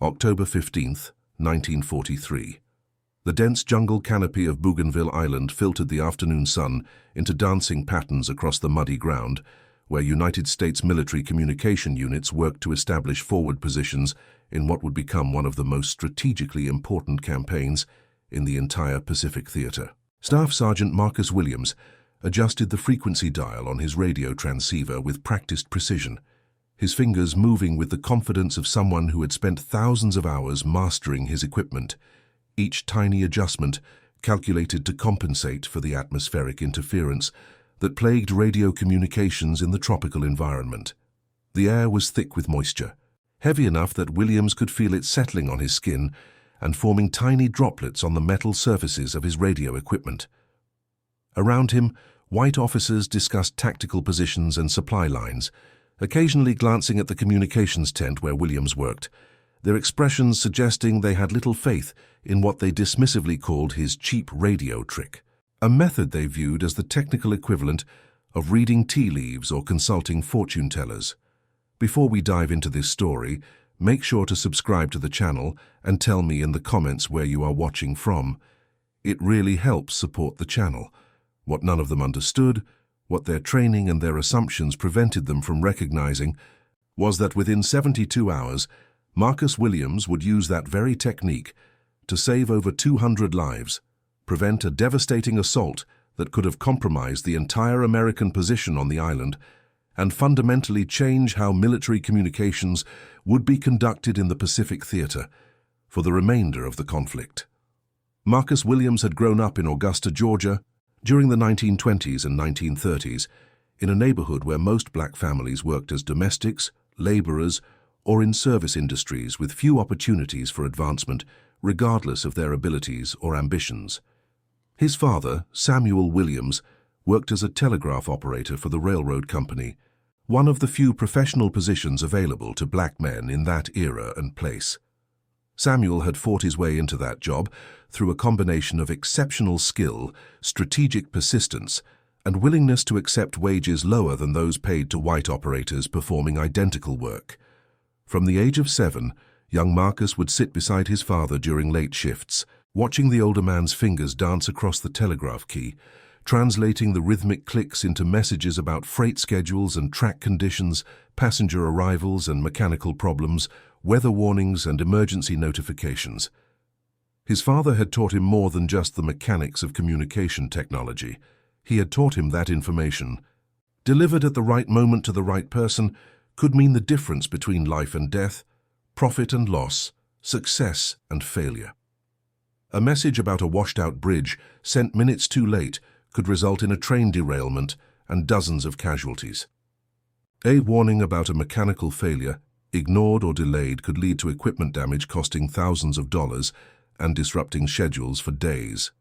October 15th, 1943. The dense jungle canopy of Bougainville Island filtered the afternoon sun into dancing patterns across the muddy ground, where United States military communication units worked to establish forward positions in what would become one of the most strategically important campaigns in the entire Pacific Theater. Staff Sergeant Marcus Williams adjusted the frequency dial on his radio transceiver with practiced precision, his fingers moving with the confidence of someone who had spent thousands of hours mastering his equipment, each tiny adjustment calculated to compensate for the atmospheric interference that plagued radio communications in the tropical environment. The air was thick with moisture, heavy enough that Williams could feel it settling on his skin and forming tiny droplets on the metal surfaces of his radio equipment. Around him, white officers discussed tactical positions and supply lines, occasionally glancing at the communications tent where Williams worked, their expressions suggesting they had little faith in what they dismissively called his cheap radio trick, a method they viewed as the technical equivalent of reading tea leaves or consulting fortune tellers. Before we dive into this story, make sure to subscribe to the channel and tell me in the comments where you are watching from. It really helps support the channel. What none of them understood, what their training and their assumptions prevented them from recognizing, was that within 72 hours, Marcus Williams would use that very technique to save over 200 lives, prevent a devastating assault that could have compromised the entire American position on the island, and fundamentally change how military communications would be conducted in the Pacific Theater for the remainder of the conflict. Marcus Williams had grown up in Augusta, Georgia, during the 1920s and 1930s, in a neighborhood where most black families worked as domestics, laborers, or in service industries with few opportunities for advancement, regardless of their abilities or ambitions. His father, Samuel Williams, worked as a telegraph operator for the railroad company, one of the few professional positions available to black men in that era and place. Samuel had fought his way into that job through a combination of exceptional skill, strategic persistence, and willingness to accept wages lower than those paid to white operators performing identical work. From the age of 7, young Marcus would sit beside his father during late shifts, watching the older man's fingers dance across the telegraph key, translating the rhythmic clicks into messages about freight schedules and track conditions, passenger arrivals and mechanical problems, weather warnings and emergency notifications. His father had taught him more than just the mechanics of communication technology. He had taught him that information, delivered at the right moment to the right person, could mean the difference between life and death, profit and loss, success and failure. A message about a washed-out bridge sent minutes too late could result in a train derailment and dozens of casualties. A warning about a mechanical failure, ignored or delayed, could lead to equipment damage costing thousands of dollars and disrupting schedules for days.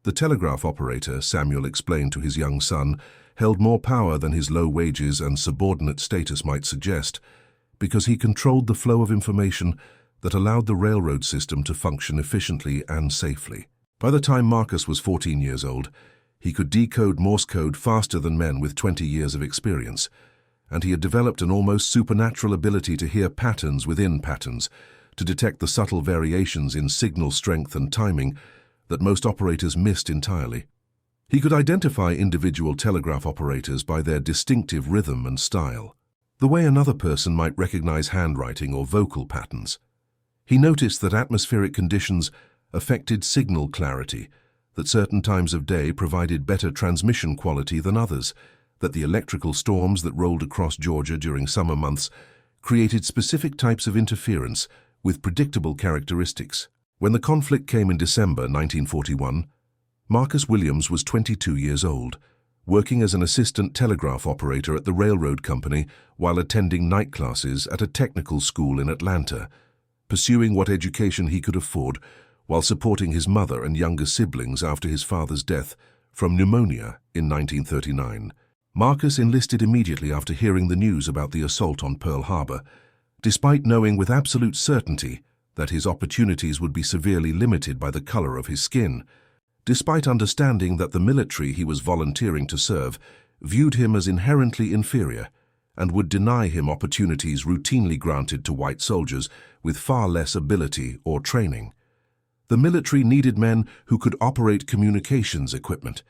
The telegraph operator, Samuel explained to his young son, held more power than his low wages and subordinate status might suggest, because he controlled the flow of information that allowed the railroad system to function efficiently and safely. By the time Marcus was 14 years old, he could decode Morse code faster than men with 20 years of experience, and he had developed an almost supernatural ability to hear patterns within patterns, to detect the subtle variations in signal strength and timing that most operators missed entirely. He could identify individual telegraph operators by their distinctive rhythm and style, the way another person might recognize handwriting or vocal patterns. He noticed that atmospheric conditions affected signal clarity, that certain times of day provided better transmission quality than others, that the electrical storms that rolled across Georgia during summer months created specific types of interference with predictable characteristics. When the conflict came in December 1941, Marcus Williams was 22 years old, working as an assistant telegraph operator at the railroad company while attending night classes at a technical school in Atlanta, pursuing what education he could afford while supporting his mother and younger siblings after his father's death from pneumonia in 1939. Marcus enlisted immediately after hearing the news about the assault on Pearl Harbor, despite knowing with absolute certainty that his opportunities would be severely limited by the color of his skin, despite understanding that the military he was volunteering to serve viewed him as inherently inferior and would deny him opportunities routinely granted to white soldiers with far less ability or training. The military needed men who could operate communications equipment,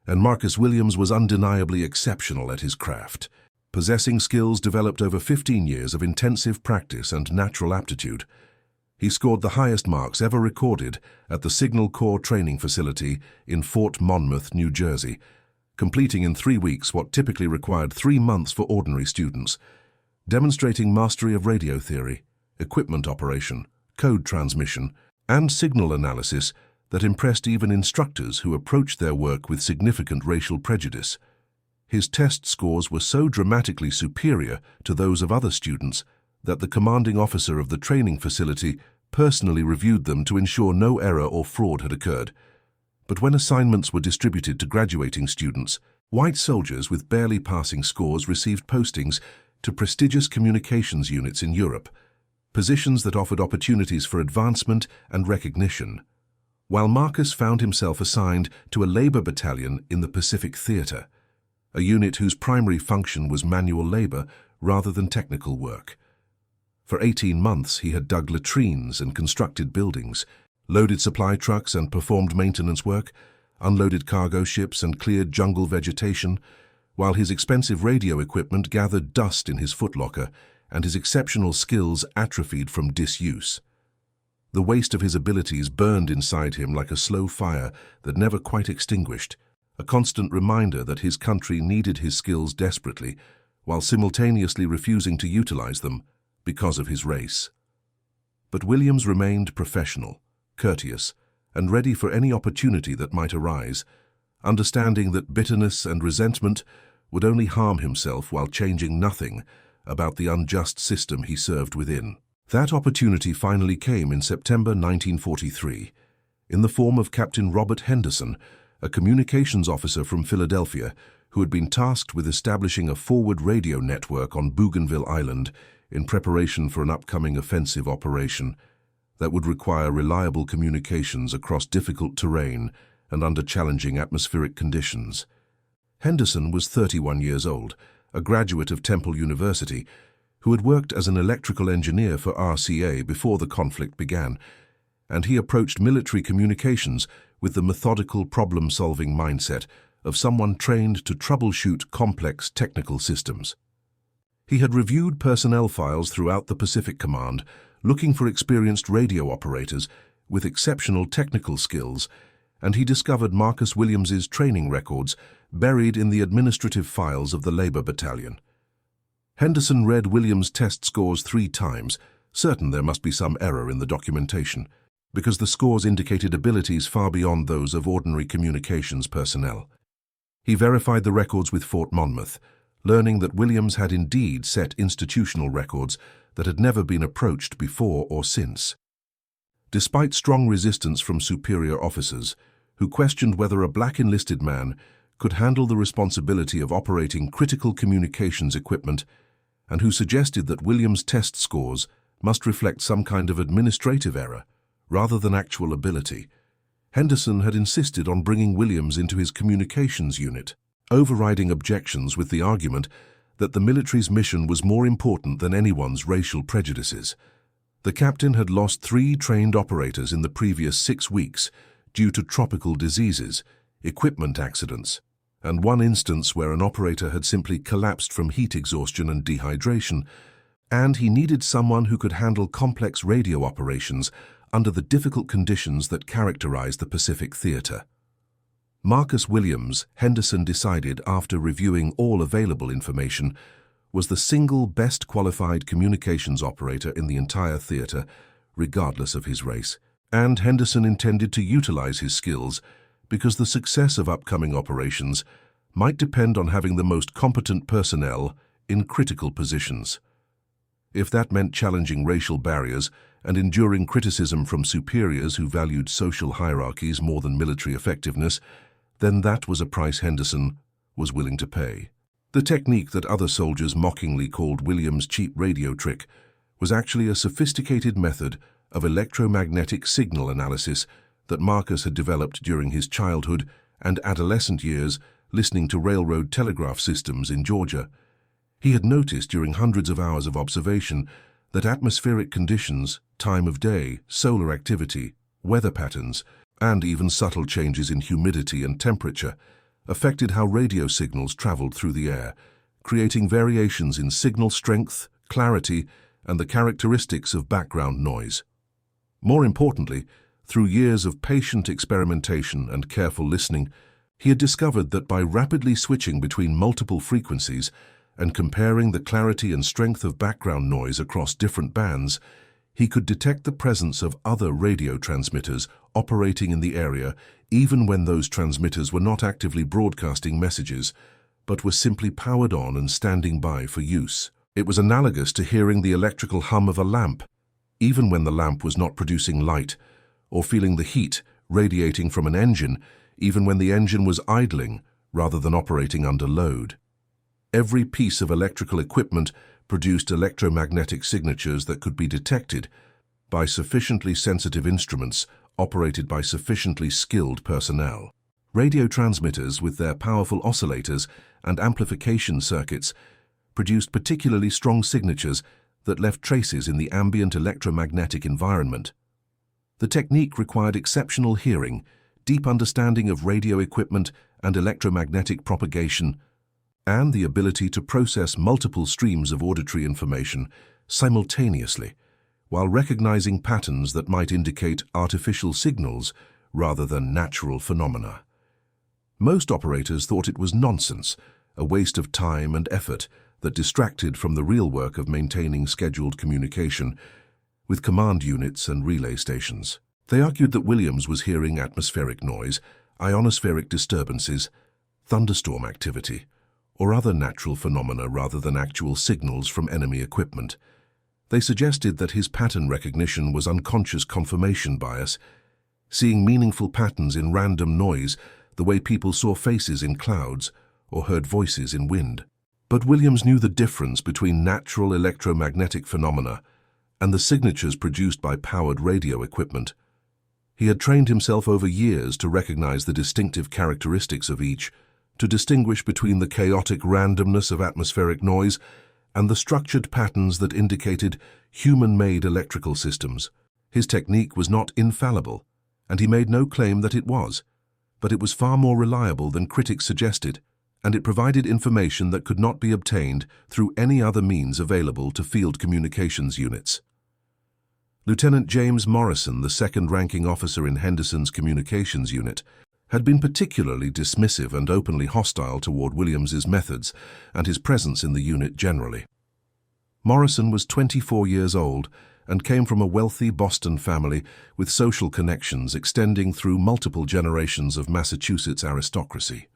and Marcus Williams was undeniably exceptional at his craft. Possessing skills developed over 15 years of intensive practice and natural aptitude, he scored the highest marks ever recorded at the Signal Corps training facility in Fort Monmouth, New Jersey, completing in 3 weeks what typically required 3 months for ordinary students, demonstrating mastery of radio theory, equipment operation, code transmission, and signal analysis that impressed even instructors who approached their work with significant racial prejudice. His test scores were so dramatically superior to those of other students that the commanding officer of the training facility personally reviewed them to ensure no error or fraud had occurred. But when assignments were distributed to graduating students, white soldiers with barely passing scores received postings to prestigious communications units in Europe, positions that offered opportunities for advancement and recognition, while Marcus found himself assigned to a labor battalion in the Pacific Theater, a unit whose primary function was manual labor rather than technical work. For 18 months, he had dug latrines and constructed buildings, loaded supply trucks and performed maintenance work, unloaded cargo ships and cleared jungle vegetation, while his expensive radio equipment gathered dust in his footlocker and his exceptional skills atrophied from disuse. The waste of his abilities burned inside him like a slow fire that never quite extinguished, a constant reminder that his country needed his skills desperately, while simultaneously refusing to utilize them because of his race. But Williams remained professional, courteous, and ready for any opportunity that might arise, understanding that bitterness and resentment would only harm himself while changing nothing about the unjust system he served within. That opportunity finally came in September 1943, in the form of Captain Robert Henderson, a communications officer from Philadelphia who had been tasked with establishing a forward radio network on Bougainville Island in preparation for an upcoming offensive operation that would require reliable communications across difficult terrain and under challenging atmospheric conditions. Henderson was 31 years old, a graduate of Temple University, who had worked as an electrical engineer for RCA before the conflict began, and he approached military communications with the methodical problem-solving mindset of someone trained to troubleshoot complex technical systems. He had reviewed personnel files throughout the Pacific Command, looking for experienced radio operators with exceptional technical skills, and he discovered Marcus Williams's training records buried in the administrative files of the Labor Battalion. Henderson read Williams' test scores 3 times, certain there must be some error in the documentation, because the scores indicated abilities far beyond those of ordinary communications personnel. He verified the records with Fort Monmouth, learning that Williams had indeed set institutional records that had never been approached before or since. Despite strong resistance from superior officers, who questioned whether a black enlisted man could handle the responsibility of operating critical communications equipment, and who suggested that Williams' test scores must reflect some kind of administrative error rather than actual ability, Henderson had insisted on bringing Williams into his communications unit, overriding objections with the argument that the military's mission was more important than anyone's racial prejudices. The captain had lost 3 trained operators in the previous 6 weeks due to tropical diseases, equipment accidents, and one instance where an operator had simply collapsed from heat exhaustion and dehydration, and he needed someone who could handle complex radio operations under the difficult conditions that characterized the Pacific Theater. Marcus Williams, Henderson decided after reviewing all available information, was the single best qualified communications operator in the entire theater, regardless of his race, and Henderson intended to utilize his skills because the success of upcoming operations might depend on having the most competent personnel in critical positions. If that meant challenging racial barriers and enduring criticism from superiors who valued social hierarchies more than military effectiveness, then that was a price Henderson was willing to pay. The technique that other soldiers mockingly called Williams' cheap radio trick was actually a sophisticated method of electromagnetic signal analysis that Marcus had developed during his childhood and adolescent years listening to railroad telegraph systems in Georgia. He had noticed during hundreds of hours of observation that atmospheric conditions, time of day, solar activity, weather patterns, and even subtle changes in humidity and temperature affected how radio signals traveled through the air, creating variations in signal strength, clarity, and the characteristics of background noise. More importantly, through years of patient experimentation and careful listening, he had discovered that by rapidly switching between multiple frequencies and comparing the clarity and strength of background noise across different bands, he could detect the presence of other radio transmitters operating in the area even when those transmitters were not actively broadcasting messages, but were simply powered on and standing by for use. It was analogous to hearing the electrical hum of a lamp, even when the lamp was not producing light, or feeling the heat radiating from an engine, even when the engine was idling rather than operating under load. Every piece of electrical equipment produced electromagnetic signatures that could be detected by sufficiently sensitive instruments operated by sufficiently skilled personnel. Radio transmitters, with their powerful oscillators and amplification circuits, produced particularly strong signatures that left traces in the ambient electromagnetic environment. The technique required exceptional hearing, deep understanding of radio equipment and electromagnetic propagation, and the ability to process multiple streams of auditory information simultaneously, while recognizing patterns that might indicate artificial signals rather than natural phenomena. Most operators thought it was nonsense, a waste of time and effort that distracted from the real work of maintaining scheduled communication with command units and relay stations. They argued that Williams was hearing atmospheric noise, ionospheric disturbances, thunderstorm activity, or other natural phenomena rather than actual signals from enemy equipment. They suggested that his pattern recognition was unconscious confirmation bias, seeing meaningful patterns in random noise the way people saw faces in clouds or heard voices in wind. But Williams knew the difference between natural electromagnetic phenomena and the signatures produced by powered radio equipment. He had trained himself over years to recognize the distinctive characteristics of each, to distinguish between the chaotic randomness of atmospheric noise and the structured patterns that indicated human-made electrical systems. His technique was not infallible, and he made no claim that it was, but it was far more reliable than critics suggested, and it provided information that could not be obtained through any other means available to field communications units. Lieutenant James Morrison, the second-ranking officer in Henderson's communications unit, had been particularly dismissive and openly hostile toward Williams's methods and his presence in the unit generally. Morrison was 24 years old and came from a wealthy Boston family with social connections extending through multiple generations of Massachusetts aristocracy.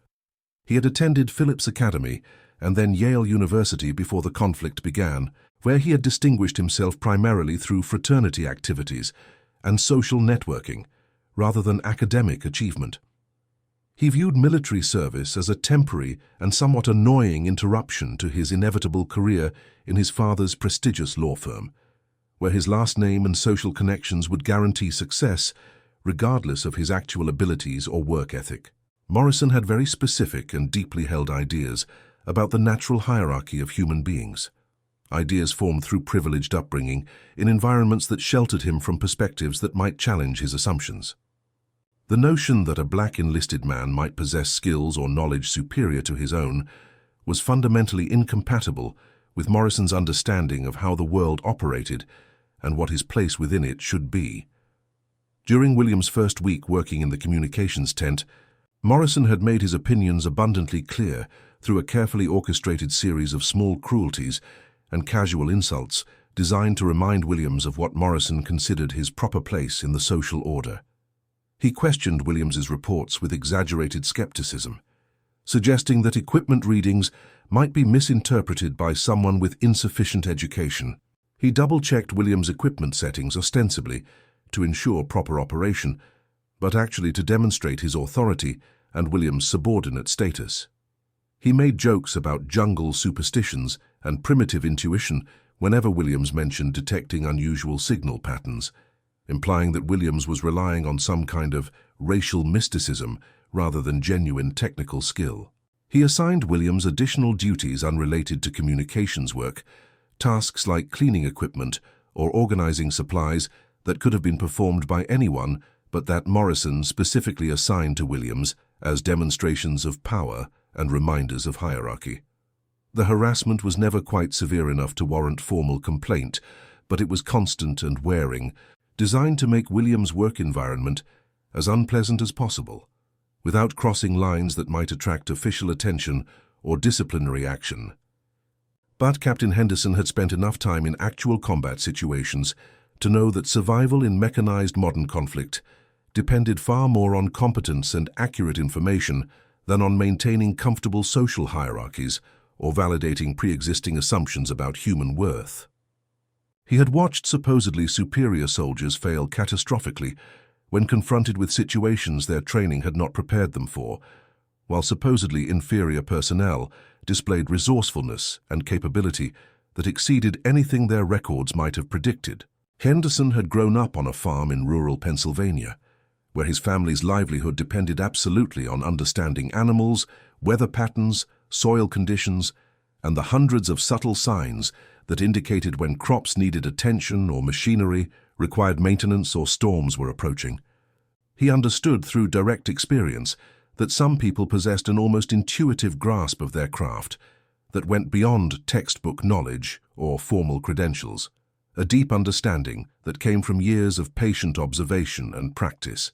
He had attended Phillips Academy and then Yale University before the conflict began, where he had distinguished himself primarily through fraternity activities and social networking, rather than academic achievement. He viewed military service as a temporary and somewhat annoying interruption to his inevitable career in his father's prestigious law firm, where his last name and social connections would guarantee success regardless of his actual abilities or work ethic. Morrison had very specific and deeply held ideas about the natural hierarchy of human beings, ideas formed through privileged upbringing in environments that sheltered him from perspectives that might challenge his assumptions. The notion that a black enlisted man might possess skills or knowledge superior to his own was fundamentally incompatible with Morrison's understanding of how the world operated and what his place within it should be. During William's first week working in the communications tent, Morrison had made his opinions abundantly clear through a carefully orchestrated series of small cruelties and casual insults designed to remind Williams of what Morrison considered his proper place in the social order. He questioned Williams's reports with exaggerated skepticism, suggesting that equipment readings might be misinterpreted by someone with insufficient education. He double-checked Williams' equipment settings ostensibly to ensure proper operation, but actually to demonstrate his authority and Williams' subordinate status. He made jokes about jungle superstitions and primitive intuition whenever Williams mentioned detecting unusual signal patterns, implying that Williams was relying on some kind of racial mysticism rather than genuine technical skill. He assigned Williams additional duties unrelated to communications work, tasks like cleaning equipment or organizing supplies that could have been performed by anyone, but that Morrison specifically assigned to Williams as demonstrations of power and reminders of hierarchy. The harassment was never quite severe enough to warrant formal complaint, but it was constant and wearing, designed to make Williams' work environment as unpleasant as possible, without crossing lines that might attract official attention or disciplinary action. But Captain Henderson had spent enough time in actual combat situations to know that survival in mechanized modern conflict depended far more on competence and accurate information than on maintaining comfortable social hierarchies or validating pre-existing assumptions about human worth. He had watched supposedly superior soldiers fail catastrophically when confronted with situations their training had not prepared them for, while supposedly inferior personnel displayed resourcefulness and capability that exceeded anything their records might have predicted. Henderson had grown up on a farm in rural Pennsylvania, where his family's livelihood depended absolutely on understanding animals, weather patterns, soil conditions, and the hundreds of subtle signs that indicated when crops needed attention or machinery required maintenance or storms were approaching. He understood through direct experience that some people possessed an almost intuitive grasp of their craft that went beyond textbook knowledge or formal credentials, a deep understanding that came from years of patient observation and practice.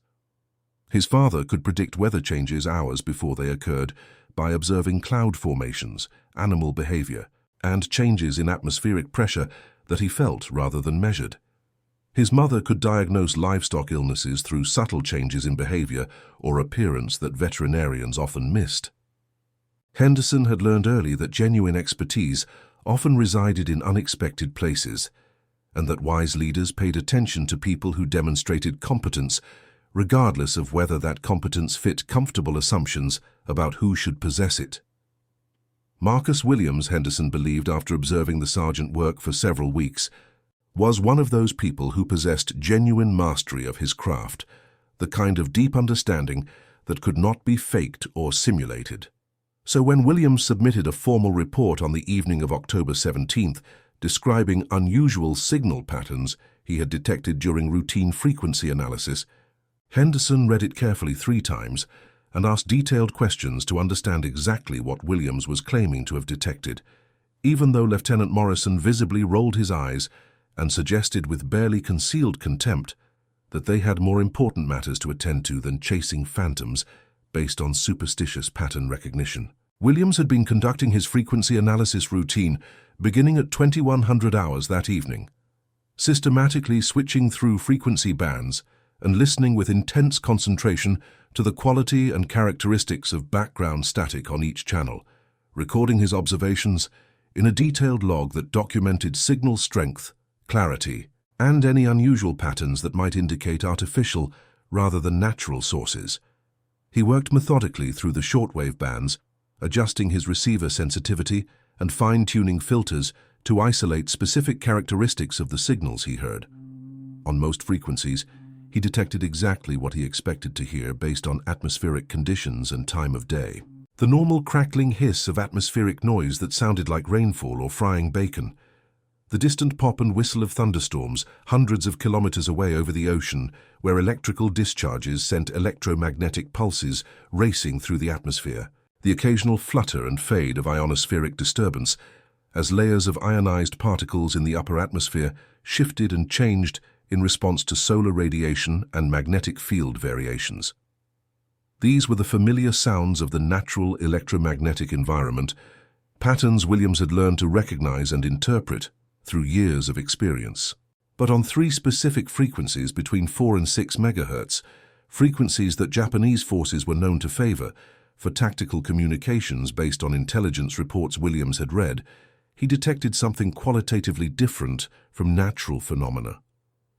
His father could predict weather changes hours before they occurred by observing cloud formations, animal behavior, and changes in atmospheric pressure that he felt rather than measured. His mother could diagnose livestock illnesses through subtle changes in behavior or appearance that veterinarians often missed. Henderson had learned early that genuine expertise often resided in unexpected places, and that wise leaders paid attention to people who demonstrated competence, regardless of whether that competence fit comfortable assumptions about who should possess it. Marcus Williams, Henderson believed after observing the sergeant work for several weeks, was one of those people who possessed genuine mastery of his craft, the kind of deep understanding that could not be faked or simulated. So when Williams submitted a formal report on the evening of October 17th, describing unusual signal patterns he had detected during routine frequency analysis, Henderson read it carefully 3 times and asked detailed questions to understand exactly what Williams was claiming to have detected, even though Lieutenant Morrison visibly rolled his eyes and suggested with barely concealed contempt that they had more important matters to attend to than chasing phantoms based on superstitious pattern recognition. Williams had been conducting his frequency analysis routine beginning at 2100 hours that evening, systematically switching through frequency bands and listening with intense concentration to the quality and characteristics of background static on each channel, recording his observations in a detailed log that documented signal strength, clarity, and any unusual patterns that might indicate artificial rather than natural sources. He worked methodically through the shortwave bands, adjusting his receiver sensitivity and fine-tuning filters to isolate specific characteristics of the signals he heard. On most frequencies, he detected exactly what he expected to hear based on atmospheric conditions and time of day. The normal crackling hiss of atmospheric noise that sounded like rainfall or frying bacon, the distant pop and whistle of thunderstorms hundreds of kilometers away over the ocean, where electrical discharges sent electromagnetic pulses racing through the atmosphere, the occasional flutter and fade of ionospheric disturbance, as layers of ionized particles in the upper atmosphere shifted and changed in response to solar radiation and magnetic field variations. These were the familiar sounds of the natural electromagnetic environment, patterns Williams had learned to recognize and interpret through years of experience. But on 3 specific frequencies between 4 and 6 megahertz, frequencies that Japanese forces were known to favor for tactical communications based on intelligence reports Williams had read, he detected something qualitatively different from natural phenomena.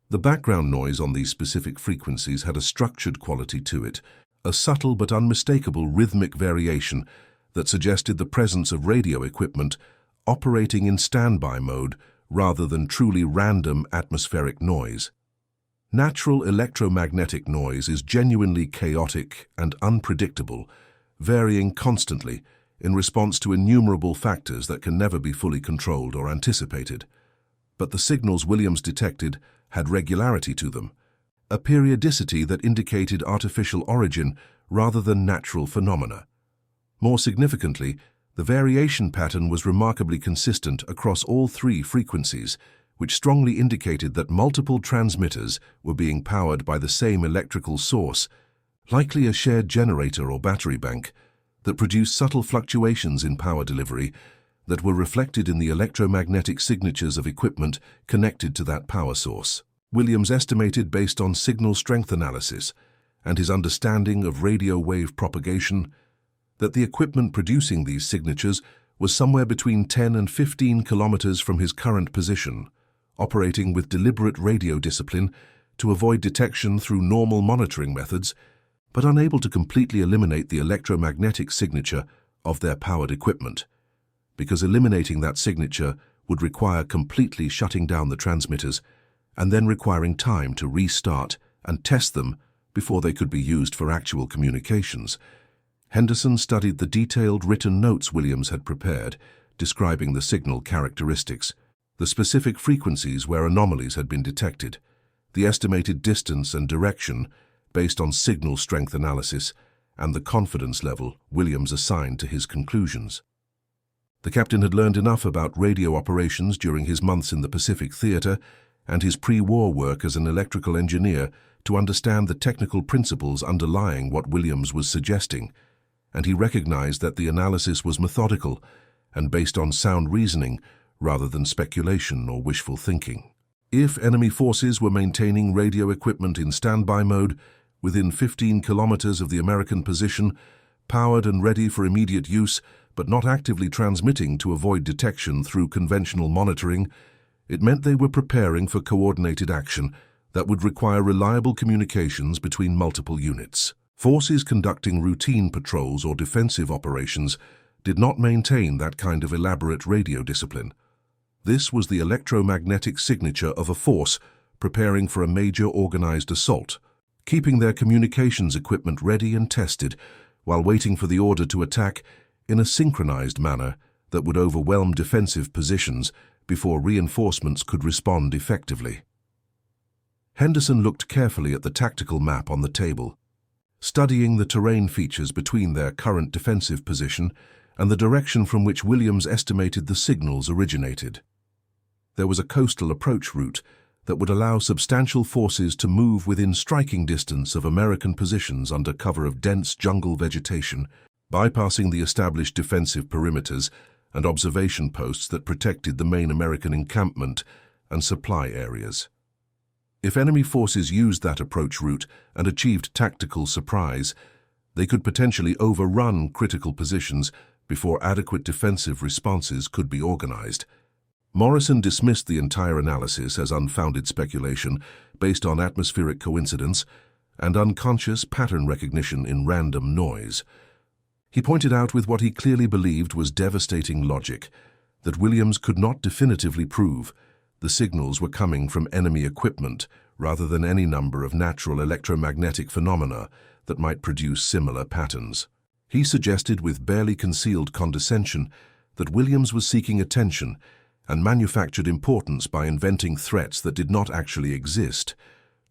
The background noise on these specific frequencies had a structured quality to it, a subtle but unmistakable rhythmic variation that suggested the presence of radio equipment operating in standby mode rather than truly random atmospheric noise. Natural electromagnetic noise is genuinely chaotic and unpredictable, varying constantly, in response to innumerable factors that can never be fully controlled or anticipated. But the signals Williams detected had regularity to them, a periodicity that indicated artificial origin rather than natural phenomena. More significantly, the variation pattern was remarkably consistent across all three frequencies, which strongly indicated that multiple transmitters were being powered by the same electrical source, likely a shared generator or battery bank, that produced subtle fluctuations in power delivery that were reflected in the electromagnetic signatures of equipment connected to that power source. Williams estimated, based on signal strength analysis and his understanding of radio wave propagation, that the equipment producing these signatures was somewhere between 10 and 15 kilometers from his current position, operating with deliberate radio discipline to avoid detection through normal monitoring methods, but unable to completely eliminate the electromagnetic signature of their powered equipment, because eliminating that signature would require completely shutting down the transmitters and then requiring time to restart and test them before they could be used for actual communications. Henderson studied the detailed written notes Williams had prepared, describing the signal characteristics, the specific frequencies where anomalies had been detected, the estimated distance and direction based on signal strength analysis, and the confidence level Williams assigned to his conclusions. The captain had learned enough about radio operations during his months in the Pacific Theater and his pre-war work as an electrical engineer to understand the technical principles underlying what Williams was suggesting, and he recognized that the analysis was methodical and based on sound reasoning rather than speculation or wishful thinking. If enemy forces were maintaining radio equipment in standby mode within 15 kilometers of the American position, powered and ready for immediate use, but not actively transmitting to avoid detection through conventional monitoring, it meant they were preparing for coordinated action that would require reliable communications between multiple units. Forces conducting routine patrols or defensive operations did not maintain that kind of elaborate radio discipline. This was the electromagnetic signature of a force preparing for a major organized assault, keeping their communications equipment ready and tested while waiting for the order to attack in a synchronized manner that would overwhelm defensive positions before reinforcements could respond effectively. Henderson looked carefully at the tactical map on the table, studying the terrain features between their current defensive position and the direction from which Williams estimated the signals originated. There was a coastal approach route that would allow substantial forces to move within striking distance of American positions under cover of dense jungle vegetation, bypassing the established defensive perimeters and observation posts that protected the main American encampment and supply areas. If enemy forces used that approach route and achieved tactical surprise, they could potentially overrun critical positions before adequate defensive responses could be organized. Morrison dismissed the entire analysis as unfounded speculation based on atmospheric coincidence and unconscious pattern recognition in random noise. He pointed out with what he clearly believed was devastating logic that Williams could not definitively prove the signals were coming from enemy equipment rather than any number of natural electromagnetic phenomena that might produce similar patterns. He suggested with barely concealed condescension that Williams was seeking attention and manufactured importance by inventing threats that did not actually exist,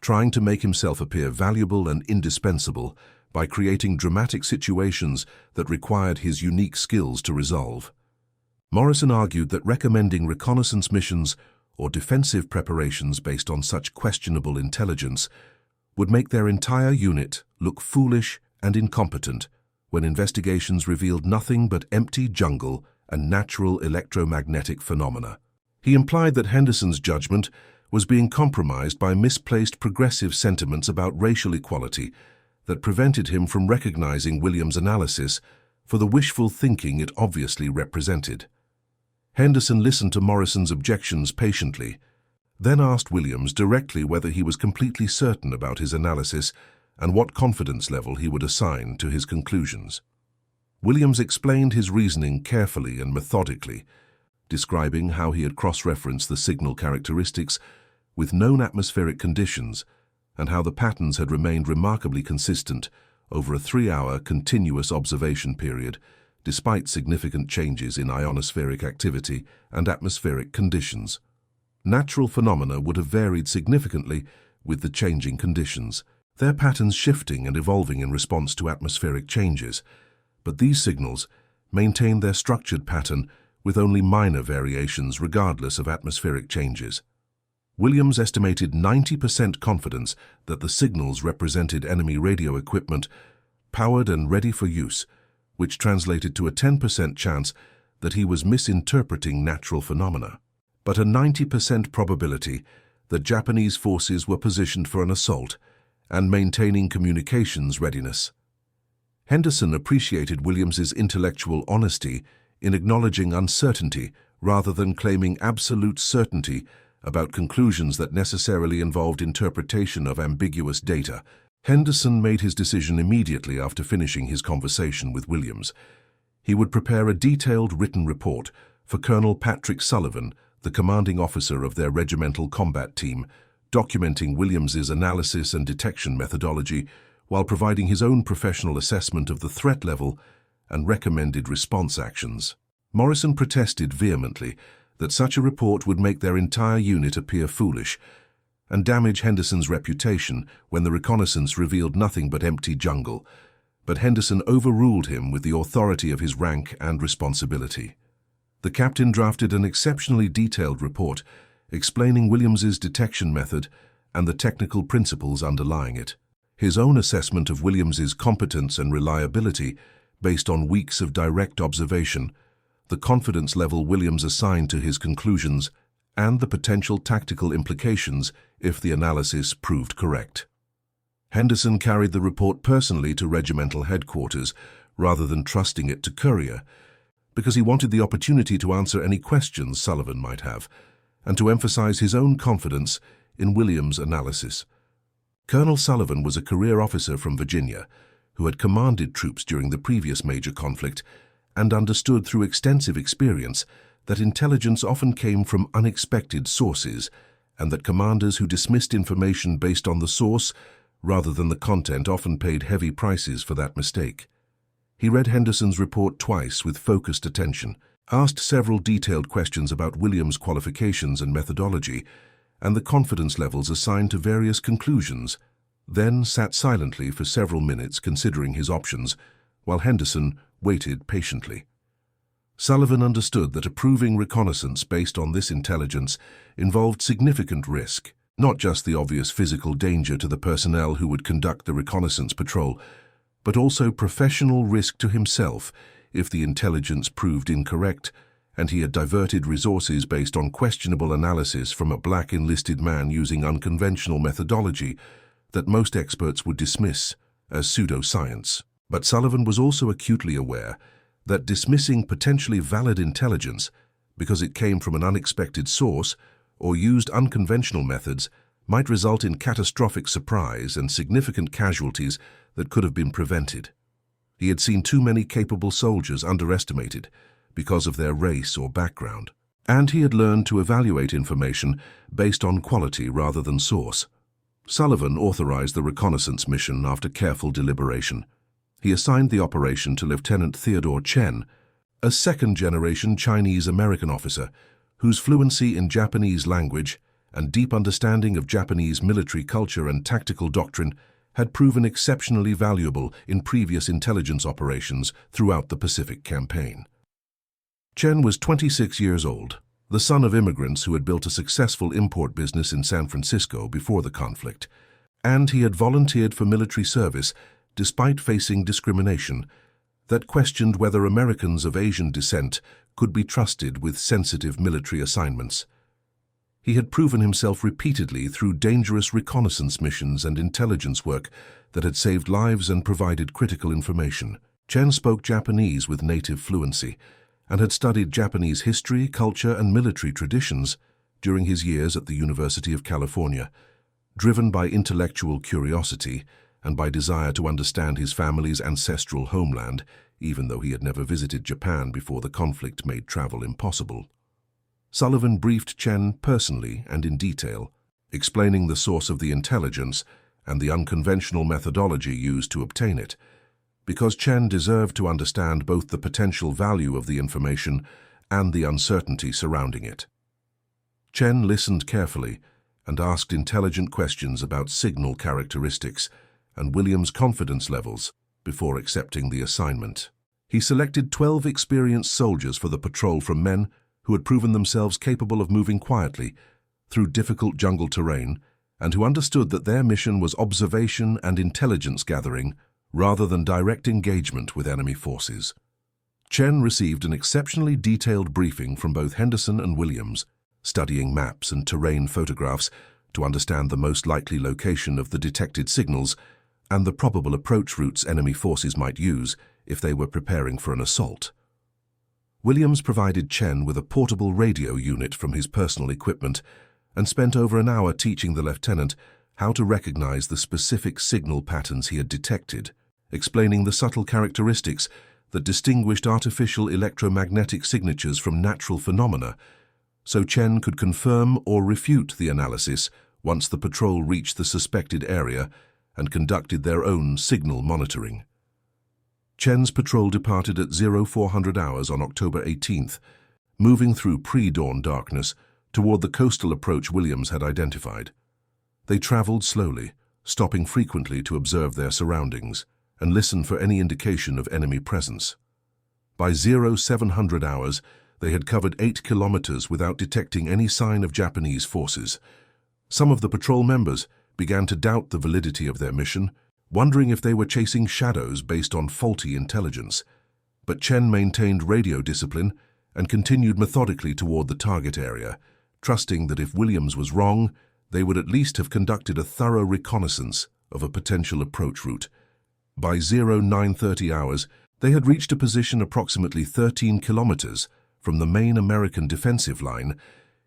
trying to make himself appear valuable and indispensable by creating dramatic situations that required his unique skills to resolve. Morrison argued that recommending reconnaissance missions or defensive preparations based on such questionable intelligence would make their entire unit look foolish and incompetent when investigations revealed nothing but empty jungle and natural electromagnetic phenomena. He implied that Henderson's judgment was being compromised by misplaced progressive sentiments about racial equality that prevented him from recognizing Williams' analysis for the wishful thinking it obviously represented. Henderson listened to Morrison's objections patiently, then asked Williams directly whether he was completely certain about his analysis and what confidence level he would assign to his conclusions. Williams explained his reasoning carefully and methodically, describing how he had cross-referenced the signal characteristics with known atmospheric conditions and how the patterns had remained remarkably consistent over a 3-hour continuous observation period despite significant changes in ionospheric activity and atmospheric conditions. Natural phenomena would have varied significantly with the changing conditions, their patterns shifting and evolving in response to atmospheric changes, but these signals maintain their structured pattern with only minor variations regardless of atmospheric changes. Williams estimated 90% confidence that the signals represented enemy radio equipment powered and ready for use, which translated to a 10% chance that he was misinterpreting natural phenomena, but a 90% probability that Japanese forces were positioned for an assault and maintaining communications readiness. Henderson appreciated Williams's intellectual honesty in acknowledging uncertainty rather than claiming absolute certainty about conclusions that necessarily involved interpretation of ambiguous data. Henderson made his decision immediately after finishing his conversation with Williams. He would prepare a detailed written report for Colonel Patrick Sullivan, the commanding officer of their regimental combat team, documenting Williams's analysis and detection methodology while providing his own professional assessment of the threat level and recommended response actions. Morrison protested vehemently that such a report would make their entire unit appear foolish and damage Henderson's reputation when the reconnaissance revealed nothing but empty jungle, but Henderson overruled him with the authority of his rank and responsibility. The captain drafted an exceptionally detailed report explaining Williams's detection method and the technical principles underlying it. His own assessment of Williams's competence and reliability based on weeks of direct observation, the confidence level Williams assigned to his conclusions, and the potential tactical implications if the analysis proved correct. Henderson carried the report personally to regimental headquarters rather than trusting it to Courier, because he wanted the opportunity to answer any questions Sullivan might have, and to emphasize his own confidence in Williams' analysis. Colonel Sullivan was a career officer from Virginia who had commanded troops during the previous major conflict and understood through extensive experience that intelligence often came from unexpected sources and that commanders who dismissed information based on the source rather than the content often paid heavy prices for that mistake. He read Henderson's report twice with focused attention, asked several detailed questions about Williams' qualifications and methodology, and the confidence levels assigned to various conclusions, then sat silently for several minutes considering his options, while Henderson waited patiently. Sullivan understood that approving reconnaissance based on this intelligence involved significant risk, not just the obvious physical danger to the personnel who would conduct the reconnaissance patrol, but also professional risk to himself if the intelligence proved incorrect and he had diverted resources based on questionable analysis from a black enlisted man using unconventional methodology that most experts would dismiss as pseudoscience. But Sullivan was also acutely aware that dismissing potentially valid intelligence because it came from an unexpected source or used unconventional methods might result in catastrophic surprise and significant casualties that could have been prevented. He had seen too many capable soldiers underestimated because of their race or background, and he had learned to evaluate information based on quality rather than source. Sullivan authorized the reconnaissance mission after careful deliberation. He assigned the operation to Lieutenant Theodore Chen, a second-generation Chinese-American officer whose fluency in Japanese language and deep understanding of Japanese military culture and tactical doctrine had proven exceptionally valuable in previous intelligence operations throughout the Pacific Campaign. Chen was 26 years old, the son of immigrants who had built a successful import business in San Francisco before the conflict, and he had volunteered for military service despite facing discrimination that questioned whether Americans of Asian descent could be trusted with sensitive military assignments. He had proven himself repeatedly through dangerous reconnaissance missions and intelligence work that had saved lives and provided critical information. Chen spoke Japanese with native fluency and had studied Japanese history, culture, and military traditions during his years at the University of California, driven by intellectual curiosity and by desire to understand his family's ancestral homeland, even though he had never visited Japan before the conflict made travel impossible. Sullivan briefed Chen personally and in detail, explaining the source of the intelligence and the unconventional methodology used to obtain it, because Chen deserved to understand both the potential value of the information and the uncertainty surrounding it. Chen listened carefully and asked intelligent questions about signal characteristics and Williams' confidence levels before accepting the assignment. He selected 12 experienced soldiers for the patrol from men who had proven themselves capable of moving quietly through difficult jungle terrain and who understood that their mission was observation and intelligence gathering rather than direct engagement with enemy forces. Chen received an exceptionally detailed briefing from both Henderson and Williams, studying maps and terrain photographs to understand the most likely location of the detected signals and the probable approach routes enemy forces might use if they were preparing for an assault. Williams provided Chen with a portable radio unit from his personal equipment and spent over an hour teaching the lieutenant how to recognize the specific signal patterns he had detected, explaining the subtle characteristics that distinguished artificial electromagnetic signatures from natural phenomena, so Chen could confirm or refute the analysis once the patrol reached the suspected area and conducted their own signal monitoring. Chen's patrol departed at 0400 hours on October 18th, moving through pre-dawn darkness toward the coastal approach Williams had identified. They traveled slowly, stopping frequently to observe their surroundings and listen for any indication of enemy presence. By 0700 hours, they had covered 8 kilometers without detecting any sign of Japanese forces. Some of the patrol members began to doubt the validity of their mission, wondering if they were chasing shadows based on faulty intelligence. But Chen maintained radio discipline and continued methodically toward the target area, trusting that if Williams was wrong, they would at least have conducted a thorough reconnaissance of a potential approach route. By 0930 hours, they had reached a position approximately 13 kilometers from the main American defensive line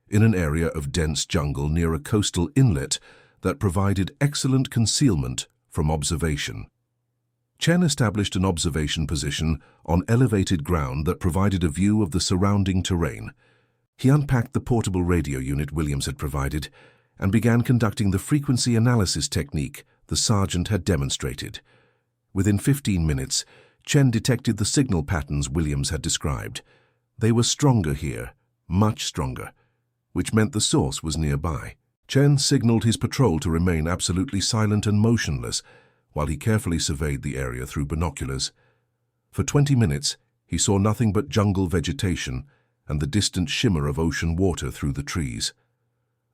in an area of dense jungle near a coastal inlet that provided excellent concealment from observation. Chen established an observation position on elevated ground that provided a view of the surrounding terrain. He unpacked the portable radio unit Williams had provided and began conducting the frequency analysis technique the sergeant had demonstrated. Within 15 minutes, Chen detected the signal patterns Williams had described. They were stronger here, much stronger, which meant the source was nearby. Chen signaled his patrol to remain absolutely silent and motionless while he carefully surveyed the area through binoculars. For 20 minutes, he saw nothing but jungle vegetation and the distant shimmer of ocean water through the trees.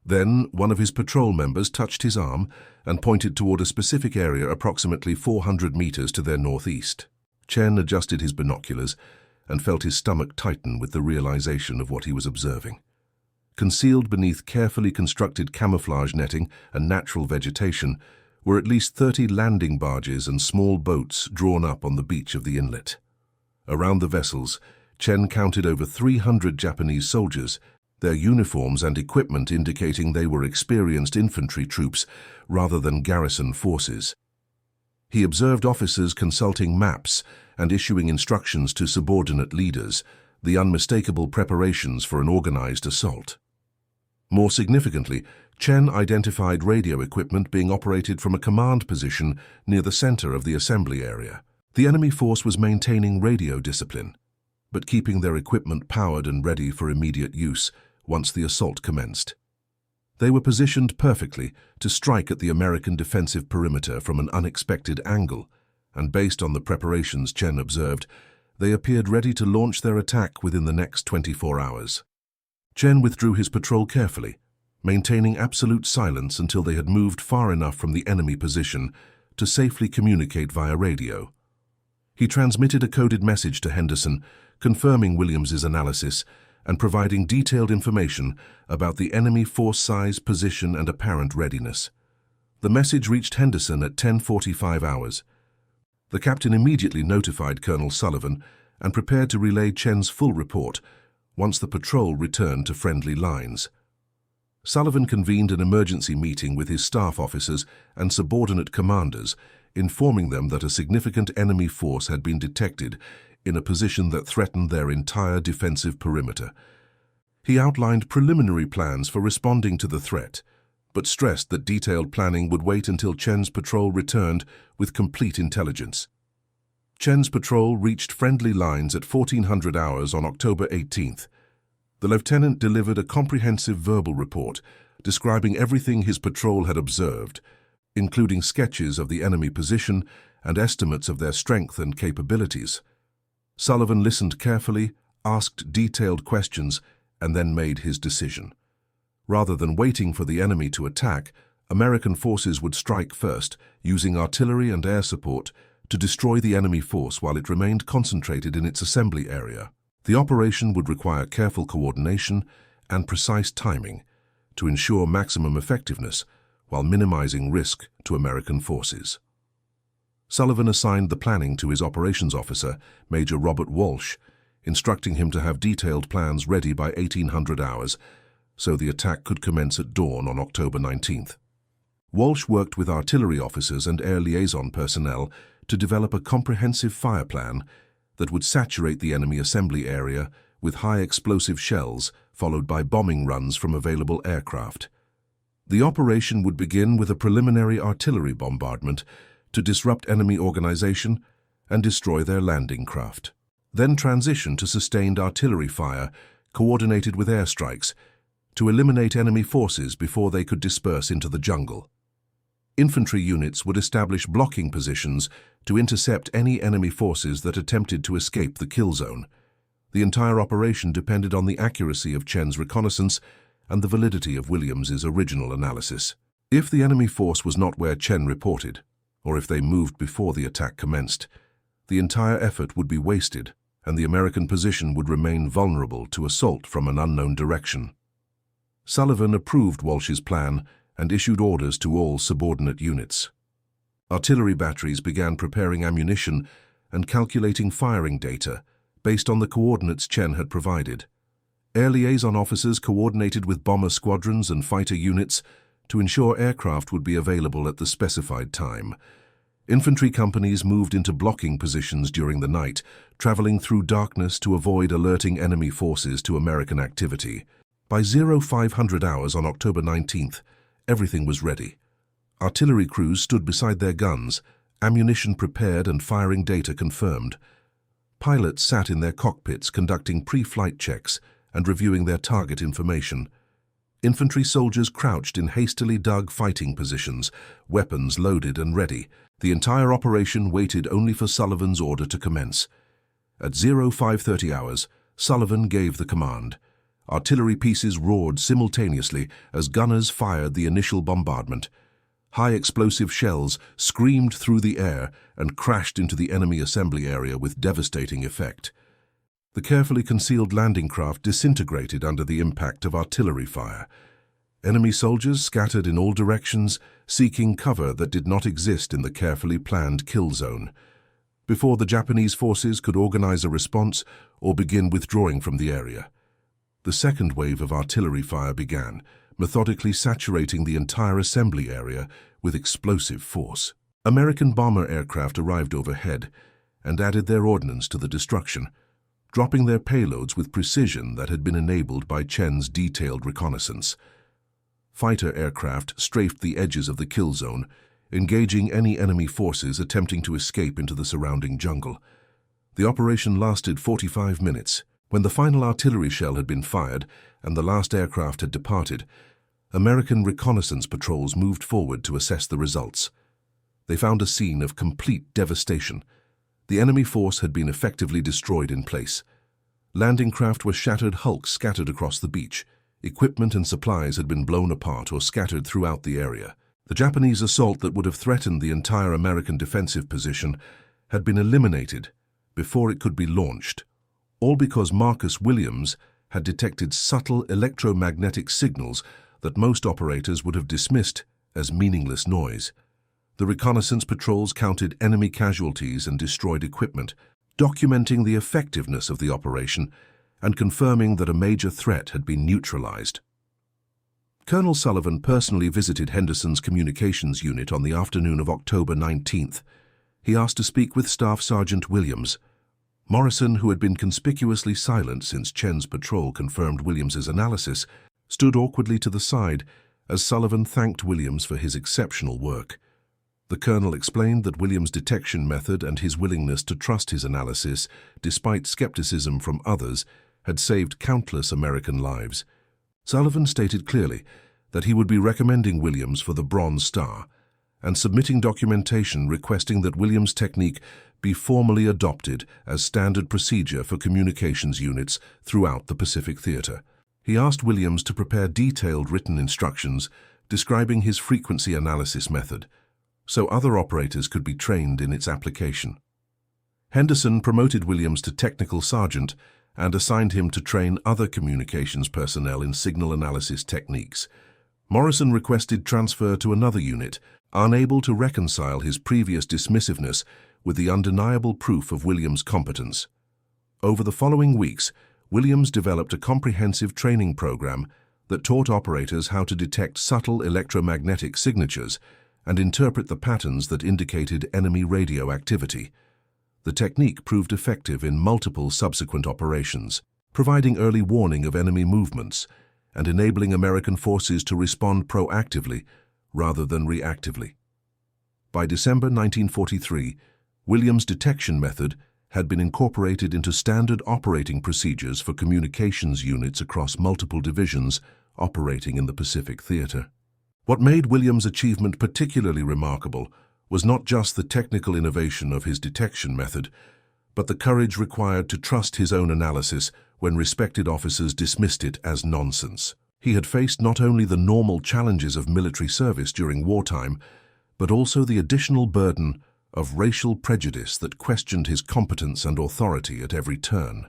Then, one of his patrol members touched his arm and pointed toward a specific area approximately 400 meters to their northeast. Chen adjusted his binoculars and felt his stomach tighten with the realization of what he was observing. Concealed beneath carefully constructed camouflage netting and natural vegetation were at least 30 landing barges and small boats drawn up on the beach of the inlet. Around the vessels, Chen counted over 300 Japanese soldiers, their uniforms and equipment indicating they were experienced infantry troops rather than garrison forces. He observed officers consulting maps and issuing instructions to subordinate leaders, the unmistakable preparations for an organized assault. More significantly, Chen identified radio equipment being operated from a command position near the center of the assembly area. The enemy force was maintaining radio discipline, but keeping their equipment powered and ready for immediate use once the assault commenced. They were positioned perfectly to strike at the American defensive perimeter from an unexpected angle, and based on the preparations Chen observed, they appeared ready to launch their attack within the next 24 hours. Chen withdrew his patrol carefully, maintaining absolute silence until they had moved far enough from the enemy position to safely communicate via radio. He transmitted a coded message to Henderson, confirming Williams's analysis and providing detailed information about the enemy force size, position, and apparent readiness. The message reached Henderson at 10:45 hours. The captain immediately notified Colonel Sullivan and prepared to relay Chen's full report once the patrol returned to friendly lines. Sullivan convened an emergency meeting with his staff officers and subordinate commanders, informing them that a significant enemy force had been detected in a position that threatened their entire defensive perimeter. He outlined preliminary plans for responding to the threat, but stressed that detailed planning would wait until Chen's patrol returned with complete intelligence. Chen's patrol reached friendly lines at 1400 hours on October 18th. The lieutenant delivered a comprehensive verbal report describing everything his patrol had observed, including sketches of the enemy position and estimates of their strength and capabilities. Sullivan listened carefully, asked detailed questions, and then made his decision. Rather than waiting for the enemy to attack, American forces would strike first, using artillery and air support to destroy the enemy force while it remained concentrated in its assembly area. The operation would require careful coordination and precise timing to ensure maximum effectiveness while minimizing risk to American forces. Sullivan assigned the planning to his operations officer, Major Robert Walsh, instructing him to have detailed plans ready by 1800 hours so the attack could commence at dawn on October 19th. Walsh worked with artillery officers and air liaison personnel to develop a comprehensive fire plan that would saturate the enemy assembly area with high explosive shells, followed by bombing runs from available aircraft. The operation would begin with a preliminary artillery bombardment to disrupt enemy organization and destroy their landing craft. Then transition to sustained artillery fire, coordinated with airstrikes, to eliminate enemy forces before they could disperse into the jungle. Infantry units would establish blocking positions to intercept any enemy forces that attempted to escape the kill zone. The entire operation depended on the accuracy of Chen's reconnaissance and the validity of Williams's original analysis. If the enemy force was not where Chen reported, or if they moved before the attack commenced, the entire effort would be wasted and the American position would remain vulnerable to assault from an unknown direction. Sullivan approved Walsh's plan and issued orders to all subordinate units. Artillery batteries began preparing ammunition and calculating firing data based on the coordinates Chen had provided. Air liaison officers coordinated with bomber squadrons and fighter units to ensure aircraft would be available at the specified time. Infantry companies moved into blocking positions during the night, traveling through darkness to avoid alerting enemy forces to American activity. By 0500 hours on October 19th, everything was ready. Artillery crews stood beside their guns, ammunition prepared and firing data confirmed. Pilots sat in their cockpits conducting pre-flight checks and reviewing their target information. Infantry soldiers crouched in hastily dug fighting positions, weapons loaded and ready. The entire operation waited only for Sullivan's order to commence. At 0530 hours, Sullivan gave the command. Artillery pieces roared simultaneously as gunners fired the initial bombardment. High explosive shells screamed through the air and crashed into the enemy assembly area with devastating effect. The carefully concealed landing craft disintegrated under the impact of artillery fire. Enemy soldiers scattered in all directions, seeking cover that did not exist in the carefully planned kill zone. Before the Japanese forces could organize a response or begin withdrawing from the area, the second wave of artillery fire began, methodically saturating the entire assembly area with explosive force. American bomber aircraft arrived overhead and added their ordnance to the destruction, dropping their payloads with precision that had been enabled by Chen's detailed reconnaissance. Fighter aircraft strafed the edges of the kill zone, engaging any enemy forces attempting to escape into the surrounding jungle. The operation lasted 45 minutes. When the final artillery shell had been fired and the last aircraft had departed, American reconnaissance patrols moved forward to assess the results. They found a scene of complete devastation. The enemy force had been effectively destroyed in place. Landing craft were shattered hulks scattered across the beach. Equipment and supplies had been blown apart or scattered throughout the area. The Japanese assault that would have threatened the entire American defensive position had been eliminated before it could be launched, all because Marcus Williams had detected subtle electromagnetic signals that most operators would have dismissed as meaningless noise. The reconnaissance patrols counted enemy casualties and destroyed equipment, documenting the effectiveness of the operation and confirming that a major threat had been neutralized. Colonel Sullivan personally visited Henderson's communications unit on the afternoon of October 19th. He asked to speak with Staff Sergeant Williams. Morrison, who had been conspicuously silent since Chen's patrol confirmed Williams's analysis, stood awkwardly to the side as Sullivan thanked Williams for his exceptional work. The colonel explained that Williams' detection method and his willingness to trust his analysis, despite skepticism from others, had saved countless American lives. Sullivan stated clearly that he would be recommending Williams for the Bronze Star and submitting documentation requesting that Williams' technique be formally adopted as standard procedure for communications units throughout the Pacific Theater. He asked Williams to prepare detailed written instructions describing his frequency analysis method, so other operators could be trained in its application. Henderson promoted Williams to technical sergeant and assigned him to train other communications personnel in signal analysis techniques. Morrison requested transfer to another unit, unable to reconcile his previous dismissiveness with the undeniable proof of Williams' competence. Over the following weeks, Williams developed a comprehensive training program that taught operators how to detect subtle electromagnetic signatures and interpret the patterns that indicated enemy radio activity. The technique proved effective in multiple subsequent operations, providing early warning of enemy movements and enabling American forces to respond proactively rather than reactively. By December 1943, Williams' detection method had been incorporated into standard operating procedures for communications units across multiple divisions operating in the Pacific Theater. What made Williams' achievement particularly remarkable was not just the technical innovation of his detection method, but the courage required to trust his own analysis when respected officers dismissed it as nonsense. He had faced not only the normal challenges of military service during wartime, but also the additional burden of racial prejudice that questioned his competence and authority at every turn.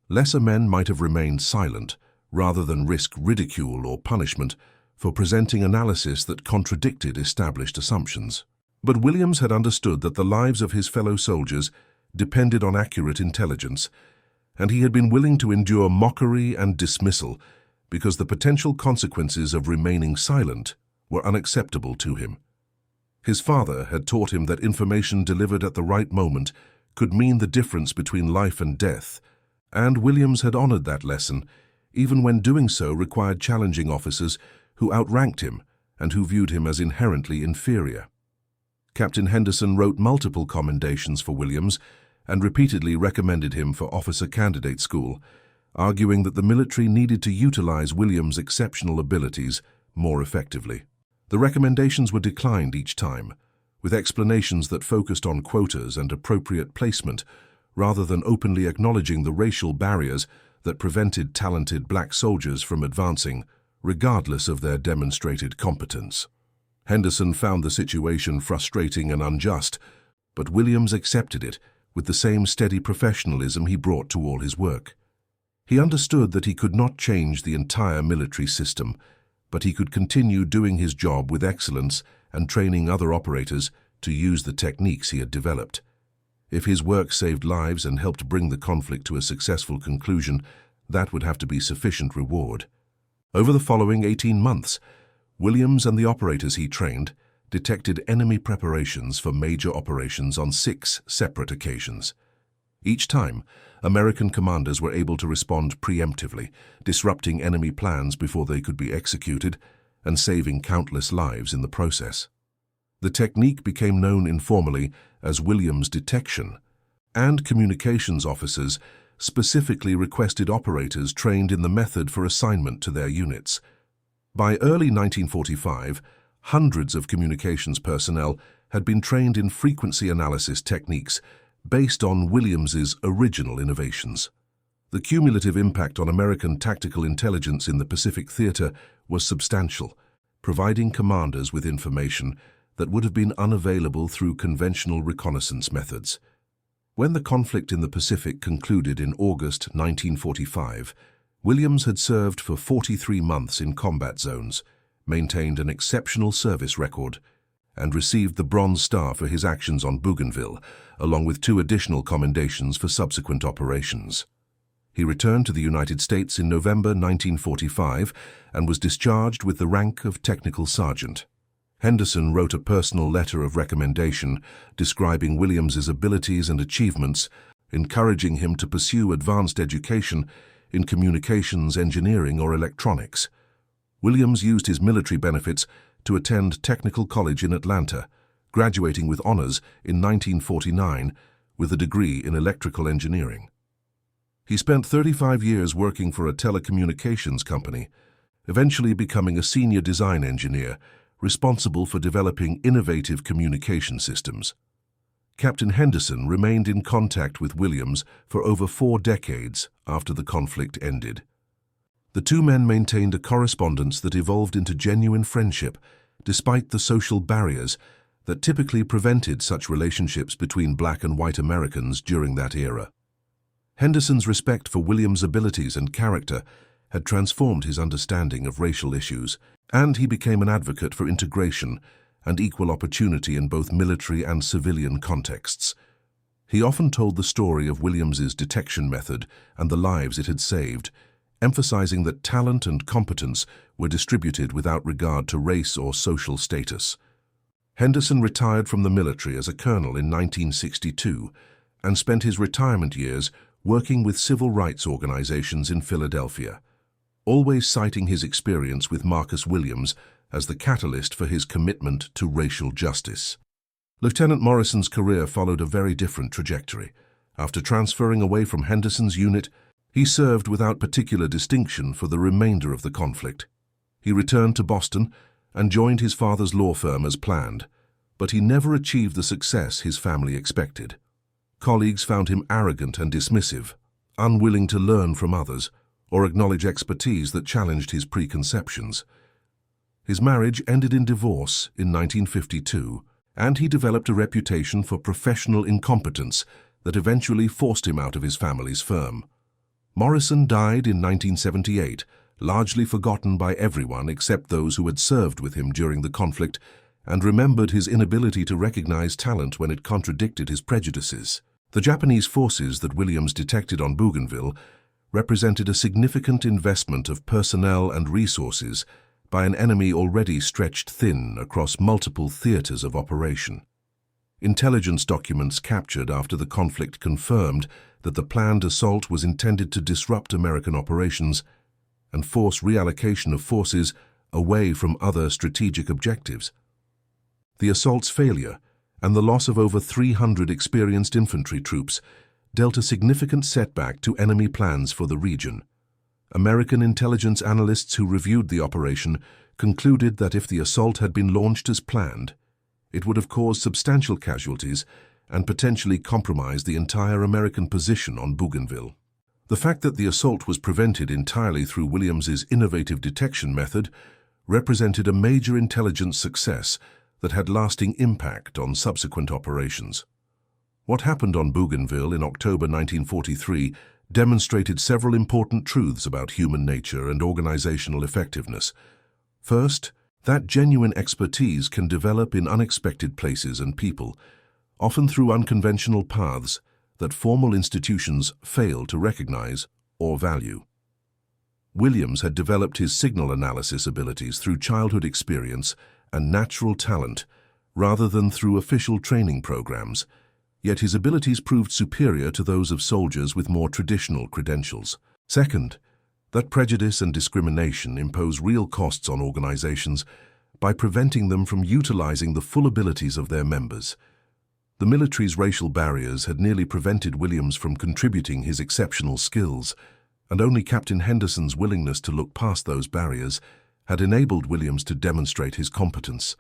Lesser men might have remained silent rather than risk ridicule or punishment for presenting analysis that contradicted established assumptions. But Williams had understood that the lives of his fellow soldiers depended on accurate intelligence, and he had been willing to endure mockery and dismissal because the potential consequences of remaining silent were unacceptable to him. His father had taught him that information delivered at the right moment could mean the difference between life and death, and Williams had honored that lesson, even when doing so required challenging officers who outranked him and who viewed him as inherently inferior. Captain Henderson wrote multiple commendations for Williams and repeatedly recommended him for officer candidate school, arguing that the military needed to utilize Williams' exceptional abilities more effectively. The recommendations were declined each time, with explanations that focused on quotas and appropriate placement rather than openly acknowledging the racial barriers that prevented talented black soldiers from advancing, regardless of their demonstrated competence. Henderson found the situation frustrating and unjust, but Williams accepted it with the same steady professionalism he brought to all his work. He understood that he could not change the entire military system, but he could continue doing his job with excellence and training other operators to use the techniques he had developed. If his work saved lives and helped bring the conflict to a successful conclusion, that would have to be sufficient reward. Over the following 18 months, Williams and the operators he trained detected enemy preparations for major operations on 6 separate occasions. Each time, American commanders were able to respond preemptively, disrupting enemy plans before they could be executed and saving countless lives in the process. The technique became known informally as Williams detection, and communications officers specifically requested operators trained in the method for assignment to their units. By early 1945, hundreds of communications personnel had been trained in frequency analysis techniques based on Williams's original innovations. The cumulative impact on American tactical intelligence in the Pacific Theater was substantial, providing commanders with information that would have been unavailable through conventional reconnaissance methods. When the conflict in the Pacific concluded in August 1945, Williams had served for 43 months in combat zones, maintained an exceptional service record, and received the Bronze Star for his actions on Bougainville, along with 2 additional commendations for subsequent operations. He returned to the United States in November 1945 and was discharged with the rank of technical sergeant. Henderson wrote a personal letter of recommendation describing Williams's abilities and achievements, encouraging him to pursue advanced education in communications, engineering, or electronics. Williams used his military benefits to attend technical college in Atlanta, graduating with honors in 1949 with a degree in electrical engineering. He spent 35 years working for a telecommunications company, eventually becoming a senior design engineer responsible for developing innovative communication systems. Captain Henderson remained in contact with Williams for over 4 decades after the conflict ended. The two men maintained a correspondence that evolved into genuine friendship, despite the social barriers that typically prevented such relationships between black and white Americans during that era. Henderson's respect for Williams' abilities and character had transformed his understanding of racial issues, and he became an advocate for integration and equal opportunity in both military and civilian contexts. He often told the story of Williams's detection method and the lives it had saved, emphasizing that talent and competence were distributed without regard to race or social status. Henderson retired from the military as a colonel in 1962 and spent his retirement years working with civil rights organizations in Philadelphia, always citing his experience with Marcus Williams as the catalyst for his commitment to racial justice. Lieutenant Morrison's career followed a very different trajectory. After transferring away from Henderson's unit, he served without particular distinction for the remainder of the conflict. He returned to Boston and joined his father's law firm as planned, but he never achieved the success his family expected. Colleagues found him arrogant and dismissive, unwilling to learn from others or acknowledge expertise that challenged his preconceptions. His marriage ended in divorce in 1952, and he developed a reputation for professional incompetence that eventually forced him out of his family's firm. Morrison died in 1978, largely forgotten by everyone except those who had served with him during the conflict and remembered his inability to recognize talent when it contradicted his prejudices. The Japanese forces that Williams detected on Bougainville represented a significant investment of personnel and resources by an enemy already stretched thin across multiple theaters of operation. Intelligence documents captured after the conflict confirmed that the planned assault was intended to disrupt American operations and force reallocation of forces away from other strategic objectives. The assault's failure and the loss of over 300 experienced infantry troops dealt a significant setback to enemy plans for the region. American intelligence analysts who reviewed the operation concluded that if the assault had been launched as planned, it would have caused substantial casualties and potentially compromised the entire American position on Bougainville. The fact that the assault was prevented entirely through Williams's innovative detection method represented a major intelligence success that had lasting impact on subsequent operations. What happened on Bougainville in October 1943 demonstrated several important truths about human nature and organizational effectiveness. First, that genuine expertise can develop in unexpected places and people, often through unconventional paths that formal institutions fail to recognize or value. Williams had developed his signal analysis abilities through childhood experience and natural talent rather than through official training programs, yet his abilities proved superior to those of soldiers with more traditional credentials. Second, that prejudice and discrimination impose real costs on organizations by preventing them from utilizing the full abilities of their members. The military's racial barriers had nearly prevented Williams from contributing his exceptional skills, and only Captain Henderson's willingness to look past those barriers had enabled Williams to demonstrate his competence.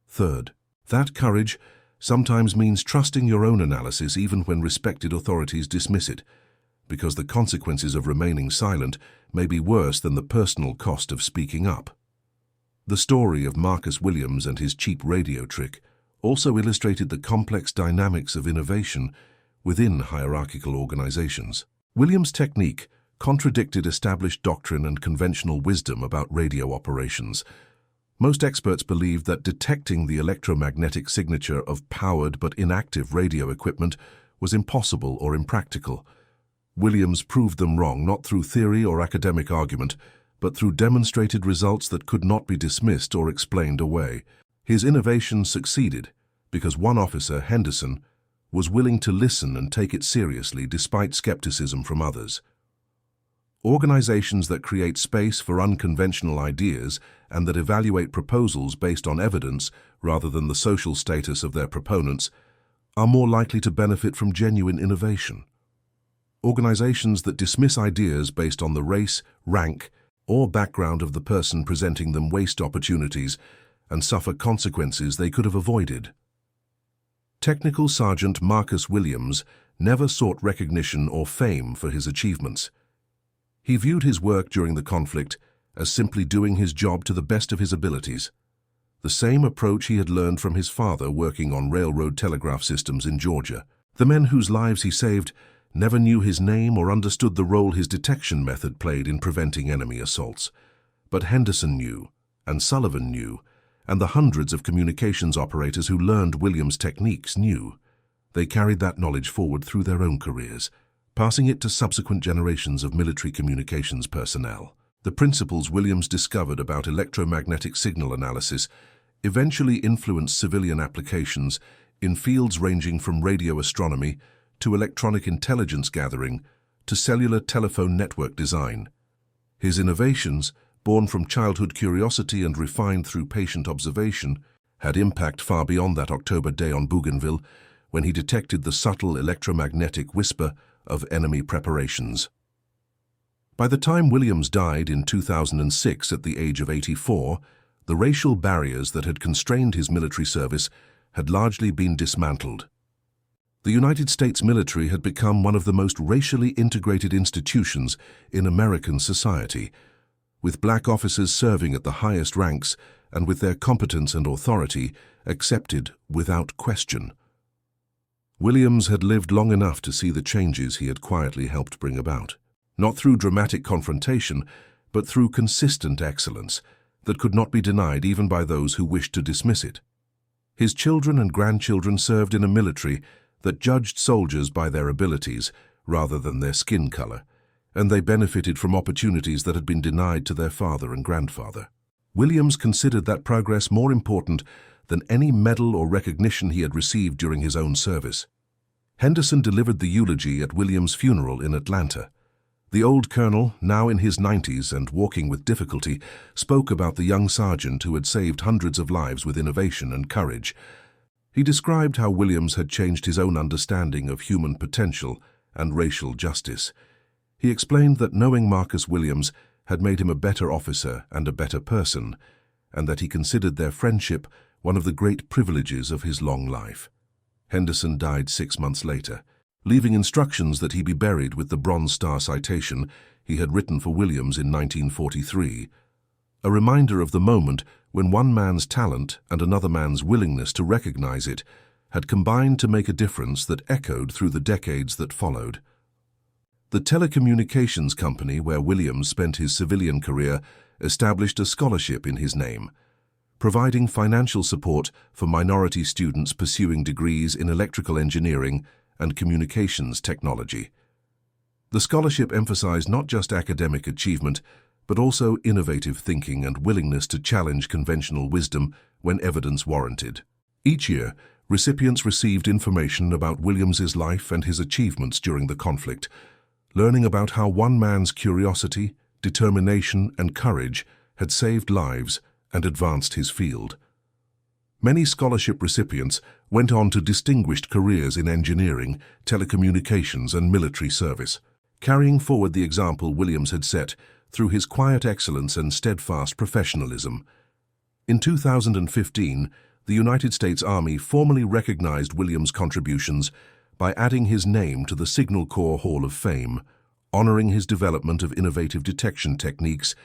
Third, that courage sometimes means trusting your own analysis even when respected authorities dismiss it, because the consequences of remaining silent may be worse than the personal cost of speaking up. The story of Marcus Williams and his cheap radio trick also illustrated the complex dynamics of innovation within hierarchical organizations. Williams' technique contradicted established doctrine and conventional wisdom about radio operations. Most experts believed that detecting the electromagnetic signature of powered but inactive radio equipment was impossible or impractical. Williams proved them wrong not through theory or academic argument, but through demonstrated results that could not be dismissed or explained away. His innovation succeeded because one officer, Henderson, was willing to listen and take it seriously despite skepticism from others. Organizations that create space for unconventional ideas and that evaluate proposals based on evidence rather than the social status of their proponents are more likely to benefit from genuine innovation. Organizations that dismiss ideas based on the race, rank, or background of the person presenting them waste opportunities and suffer consequences they could have avoided. Technical Sergeant Marcus Williams never sought recognition or fame for his achievements. He viewed his work during the conflict as simply doing his job to the best of his abilities, the same approach he had learned from his father working on railroad telegraph systems in Georgia. The men whose lives he saved never knew his name or understood the role his detection method played in preventing enemy assaults. But Henderson knew, and Sullivan knew, and the hundreds of communications operators who learned Williams' techniques knew. They carried that knowledge forward through their own careers, passing it to subsequent generations of military communications personnel. The principles Williams discovered about electromagnetic signal analysis eventually influenced civilian applications in fields ranging from radio astronomy to electronic intelligence gathering to cellular telephone network design. His innovations, born from childhood curiosity and refined through patient observation, had impact far beyond that October day on Bougainville when he detected the subtle electromagnetic whisper of enemy preparations. By the time Williams died in 2006 at the age of 84, the racial barriers that had constrained his military service had largely been dismantled. The United States military had become one of the most racially integrated institutions in American society, with black officers serving at the highest ranks and with their competence and authority accepted without question. Williams had lived long enough to see the changes he had quietly helped bring about, not through dramatic confrontation, but through consistent excellence that could not be denied even by those who wished to dismiss it. His children and grandchildren served in a military that judged soldiers by their abilities rather than their skin color, and they benefited from opportunities that had been denied to their father and grandfather. Williams considered that progress more important than any medal or recognition he had received during his own service. Henderson delivered the eulogy at Williams' funeral in Atlanta. The old colonel, now in his 90s and walking with difficulty, spoke about the young sergeant who had saved hundreds of lives with innovation and courage. He described how Williams had changed his own understanding of human potential and racial justice. He explained that knowing Marcus Williams had made him a better officer and a better person, and that he considered their friendship one of the great privileges of his long life. Henderson died 6 months later, leaving instructions that he be buried with the Bronze Star citation he had written for Williams in 1943, a reminder of the moment when one man's talent and another man's willingness to recognize it had combined to make a difference that echoed through the decades that followed. The telecommunications company where Williams spent his civilian career established a scholarship in his name, providing financial support for minority students pursuing degrees in electrical engineering and communications technology. The scholarship emphasized not just academic achievement, but also innovative thinking and willingness to challenge conventional wisdom when evidence warranted. Each year, recipients received information about Williams's life and his achievements during the conflict, learning about how one man's curiosity, determination, and courage had saved lives and advanced his field. Many scholarship recipients went on to distinguished careers in engineering, telecommunications, and military service, carrying forward the example Williams had set through his quiet excellence and steadfast professionalism. In 2015, the United States Army formally recognized Williams' contributions by adding his name to the Signal Corps Hall of Fame, honoring his development of innovative detection techniques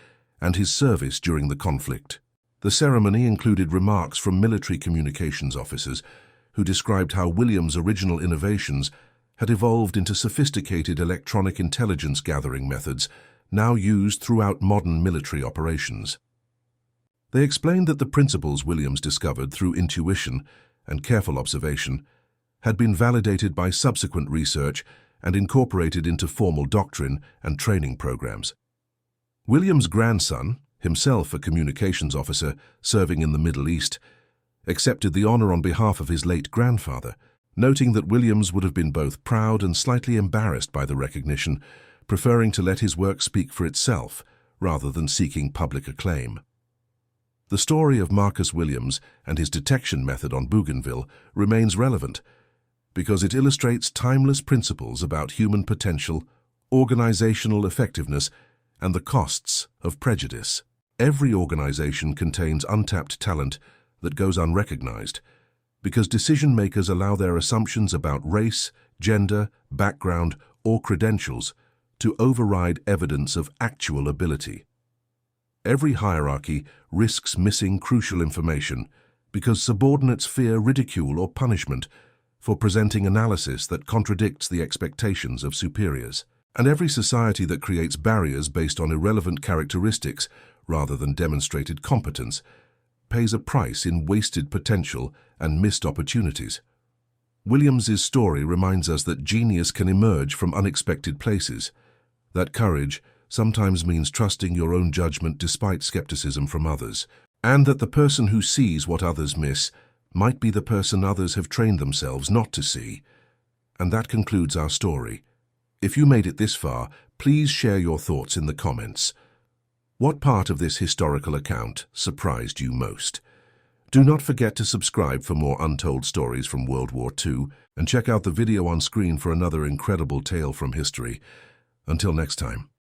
and his service during the conflict. The ceremony included remarks from military communications officers who described how Williams' original innovations had evolved into sophisticated electronic intelligence gathering methods now used throughout modern military operations. They explained that the principles Williams discovered through intuition and careful observation had been validated by subsequent research and incorporated into formal doctrine and training programs. Williams' grandson, himself a communications officer serving in the Middle East, accepted the honor on behalf of his late grandfather, noting that Williams would have been both proud and slightly embarrassed by the recognition, preferring to let his work speak for itself rather than seeking public acclaim. The story of Marcus Williams and his detection method on Bougainville remains relevant because it illustrates timeless principles about human potential, organizational effectiveness, and the costs of prejudice. Every organization contains untapped talent that goes unrecognized because decision-makers allow their assumptions about race, gender, background, or credentials to override evidence of actual ability. Every hierarchy risks missing crucial information because subordinates fear ridicule or punishment for presenting analysis that contradicts the expectations of superiors. And every society that creates barriers based on irrelevant characteristics rather than demonstrated competence pays a price in wasted potential and missed opportunities. Williams's story reminds us that genius can emerge from unexpected places, that courage sometimes means trusting your own judgment despite skepticism from others, and that the person who sees what others miss might be the person others have trained themselves not to see. And that concludes our story. If you made it this far, please share your thoughts in the comments. What part of this historical account surprised you most? Do not forget to subscribe for more untold stories from World War II and check out the video on screen for another incredible tale from history. Until next time.